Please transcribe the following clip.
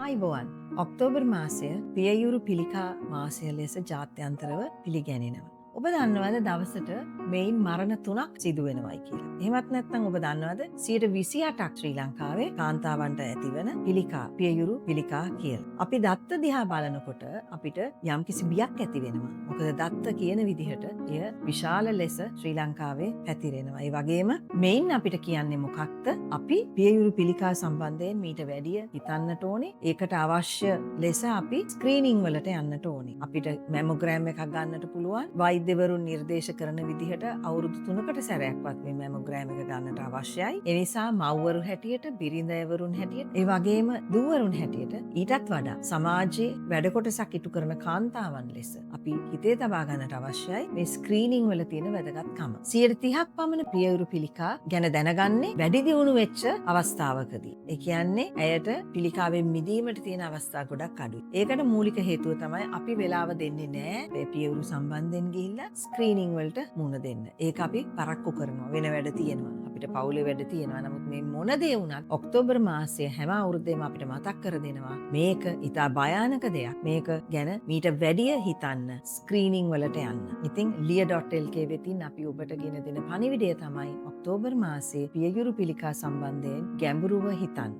ආයිබෝවන් October මාසය පියයුරු පිළිකා මාසය ලෙස ජාත්‍යන්තරව පිළිගැනෙනවා. ඔබ දන්නවද දවසට මෙයින් මරණ 3ක් සිදු වෙනවයි කියලා. එහෙමත් නැත්නම් ඔබ දන්නවද 128ක් ශ්‍රී ලංකාවේ කාන්තාවන්ට ඇතිවන පිළිකා පියයුරු පිළිකා කියලා. අපි දත්ත දිහා බලනකොට අපිට යම්කිසි බියක් ඇති වෙනවා. මොකද දත්ත කියන විදිහට එය විශාල ලෙස ශ්‍රී ලංකාවේ පැතිරෙනවා. ඒ වගේම මෙයින් අපිට කියන්නේ මොකක්ද? අපි පියයුරු පිළිකා සම්බන්ධයෙන් මීට වැඩිය හිතන්නට ඕනේ. ඒකට අවශ්‍ය ලෙස අපි ස්ක්‍රීනිං වලට යන්නට ඕනේ. අපිට මැමෝග්‍රෑම් එකක් ගන්නට පුළුවන්. වෛද්‍යවරුන් නිර්දේශ කරන විදිහට අවුරුදු 3කට සැරයක්වත් මේ මැමෝග්‍රෑම් එක ගන්නට අවශ්‍යයි. ඒ නිසා මව්වරු හැටියට, බිරිඳවරුන් හැටියට, ඒ වගේම දූවරුන් හැටියට ඊටත් වඩා සමාජයේ වැඩ කොටසක් ඉටු කරන කාන්තාවන් ලෙස අපි හිතේ තබා ගන්නට අවශ්‍යයි මේ ස්ක්‍රීනිං වල තියෙන වැදගත්කම. 30ක් පමණ පියයුරු පිළිකා ගැන දැනගන්නේ වැඩි දියුණු වෙච්ච අවස්ථාවකදී. ඒ කියන්නේ ඇයට පිළිකාවෙන් මිදීමට තියෙන අවස්ථා ගොඩක් අඩුයි. ඒකට මූලික හේතුව තමයි අපි වෙලාව දෙන්නේ නැහැ මේ පියයුරු සම්බන්ධයෙන් ගිහිල්ලා ස්ක්‍රීනිං වලට මුහුණ දෙන්න. ඒක අපි පරක්කු කරනවා. වෙන වැඩ තියෙනවා. අපිට පවුලේ වැඩ තියෙනවා. නමුත් මේ මොන දේ වුණත් ඔක්තෝබර් මාසයේ හැම අවුරුද්දේම අපිට මතක් කර දෙනවා මේක ඉතා භයානක දෙයක්. මේක ගැන මීට වැඩිය හිතන්න ස්ක්‍රීනිං වලට යන්න. ඉතින් lia.lk වෙතින් අපි ඔබට ගෙන දෙන පණිවිඩය තමයි ඔක්තෝබර් මාසයේ පියයුරු පිළිකා සම්බන්ධයෙන් ගැඹුරුව හිතන්න.